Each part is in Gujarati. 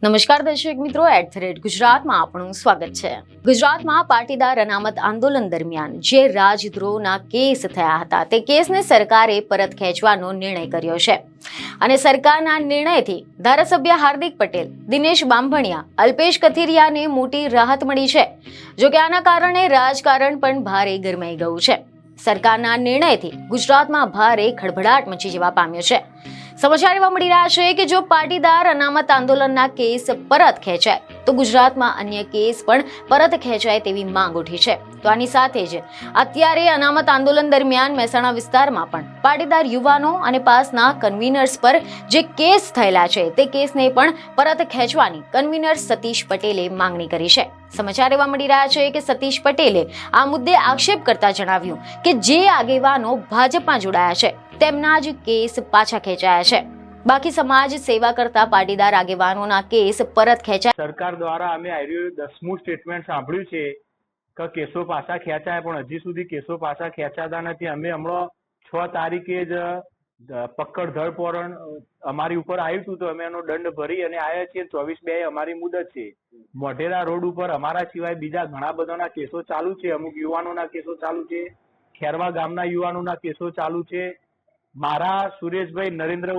નમસ્કાર દર્શક મિત્રો, @ગુજરાતમાં આપનું સ્વાગત છે। ગુજરાતમાં પાટીદાર અનામત આંદોલન દરમિયાન જે રાજદ્રોહના કેસ થયા હતા તે કેસને સરકારે પરત ખેંચવાનો નિર્ણય કર્યો છે અને સરકારના નિર્ણયથી ધારાસભ્ય હાર્દિક પટેલ, દિનેશ બાંભણિયા, અલ્પેશ કથિરિયાને મોટી રાહત મળી છે। જો કે આના કારણે રાજકારણ પણ ભારે ગરમાઈ ગયું છે। સરકારના નિર્ણયથી ગુજરાતમાં ભારે ખળભળાટ મચી જવા પામ્યો છે। સમાચાર એવા મળી રહ્યા છે કે જો પાટીદાર અનામત આંદોલનના કેસ પરત ખેંચાય તો ગુજરાતમાં અન્ય કેસ પણ પરત ખેંચાય તેવી માંગ ઉઠી છે। તો આની સાથે જ અત્યારે અનામત આંદોલન દરમિયાન મહેસાણા વિસ્તારમાં પણ પાટીદાર યુવાનો અને પાસના કન્વીનર્સ પર જે કેસ થયેલા છે તે કેસને પણ પરત ખેંચવાની કન્વીનર સતીશ પટેલે માંગણી કરી છે। સમાચાર એવા મળી રહ્યા છે કે સતીશ પટેલે આ મુદ્દે આક્ષેપ કરતા જણાવ્યું કે જે આગેવાનો ભાજપમાં જોડાયા છે તેમના જ કેસ પાછા ખેંચાયા છે। બાકી સમાજ સેવા કરતા પાટીદાર આગેવાનોના કેસ પરત ખેંચાય। સરકાર દ્વારા અમે 10મું સ્ટેટમેન્ટ સાંભળ્યું છે કે કેસો પાછા ખેંચાય, પણ હજી સુધી કેસો પાછા ખેંચાતા નથી। અમે હમણાં 6 તારીખે જ પકડ ધરપકડ અમારી ઉપર આવ્યું હતું તો અમે એનો દંડ ભરી અને આવ્યા છીએ। 24/2 અમારી મુદત છે। મોઢેરા રોડ ઉપર અમારા સિવાય બીજા ઘણા બધાના કેસો ચાલુ છે। અમુક યુવાનોના કેસો ચાલુ છે, ખેરવા ગામના યુવાનોના કેસો ચાલુ છે, મારા સુરેશભાઈ નરેન્દ્ર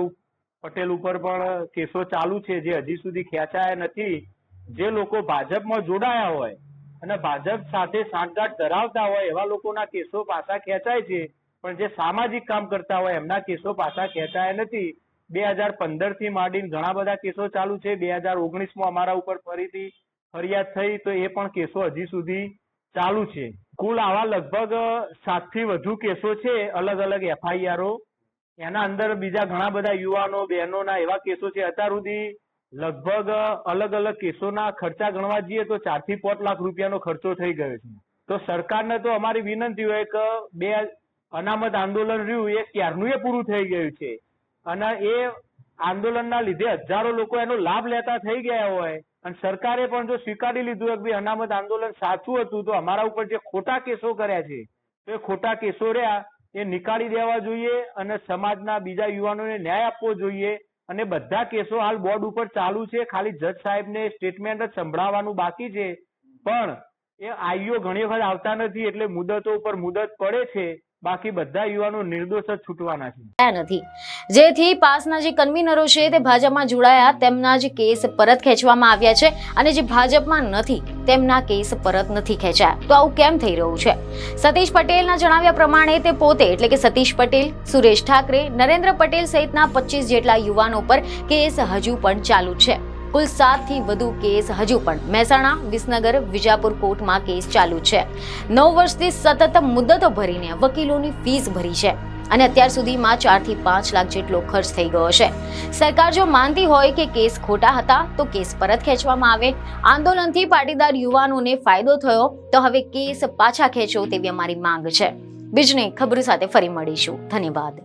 પટેલ ઉપર પણ કેસો ચાલુ છે જે હજી સુધી ખેંચાયા નથી। જે લોકો ભાજપમાં જોડાયા હોય અને ભાજપ સાથે સાંઠગાંઠ ધરાવતા હોય એવા લોકોના કેસો પાછા ખેંચાય છે, પણ જે સામાજિક કામ કરતા હોય એમના કેસો પાછા ખેંચાયા નથી। 2015 થી માંડીને ઘણા બધા કેસો ચાલુ છે। 2019માં અમારા ઉપર ફરીથી ફરિયાદ થઈ તો એ પણ કેસો હજી સુધી ચાલુ છે। કુલ આવા લગભગ 7 થી વધુ કેસો છે, અલગ અલગ FIRઓ। એના અંદર બીજા ઘણા બધા યુવાનો બહેનોના એવા કેસો છે। અત્યાર સુધી લગભગ અલગ અલગ કેસોના ખર્ચા ગણવા જઈએ તો 4 થી 5 લાખ રૂપિયાનો ખર્ચો થઈ ગયો છે। તો સરકારને તો અમારી વિનંતી હોય કે બે અનામત આંદોલન રહ્યું એ ક્યારનું એ પૂરું થઈ ગયું છે અને એ આંદોલનના લીધે હજારો લોકો એનો લાભ લેતા થઈ ગયા હોય અને સરકારે પણ જો સ્વીકારી લીધું હોય કે ભાઈ અનામત આંદોલન સાચું હતું તો અમારા ઉપર જે ખોટા કેસો કર્યા છે તો એ ખોટા કેસો રહ્યા એ નીકાળી દેવા જોઈએ અને સમાજના બીજા યુવાનોને ન્યાય આપવો જોઈએ। અને બધા કેસો હાલ બોર્ડ ઉપર ચાલુ છે, ખાલી જજ સાહેબને સ્ટેટમેન્ટ જ સંભળાવવાનું બાકી છે, પણ એ આઈઓ ઘણી વખત આવતા નથી એટલે મુદતો ઉપર મુદત પડે છે। બાકી બધા યુવાનો નિર્દોષ જ છૂટવાના છે। જેથી પાસના જે કન્વીનરો છે તે ભાજપમાં જોડાયા તેમના જ કેસ પરત ખેંચવામાં આવ્યા છે અને જે ભાજપમાં નથી તેમના કેસ પરત નથી ખેંચાયા। તો આવું કેમ થઈ રહ્યું છે? સતીશ પટેલના જણાવ્યા પ્રમાણે તે પોતે એટલે કે સતીશ પટેલ, સુરેશ ઠાકરે, નરેન્દ્ર પટેલ સહિતના 25 જેટલા યુવાનો પર કેસ હજુ પણ ચાલુ છે। કુલ 7 થી વધુ કેસ હજુ પણ મહેસાણા, વિસનગર, વિજાપુર કોર્ટમાં કેસ ચાલુ છે। 9 વર્ષથી સતત મુદ્દતો ભરીને વકીલોની ફીસ ભરી છે અને અત્યાર સુધીમાં 4 થી 5 લાખ જેટલો ખર્ચ થઈ ગયો છે। સરકાર જો માનતી હોય કે કેસ ખોટા હતા તો કેસ પરત ખેંચવામાં આવે। આંદોલનથી પાટીદાર યુવાનોને ફાયદો થયો તો હવે કેસ પાછા ખેંચો તેવી અમારી માંગ છે। બીજની ખબર સાથે ફરી મળીશું। ધન્યવાદ।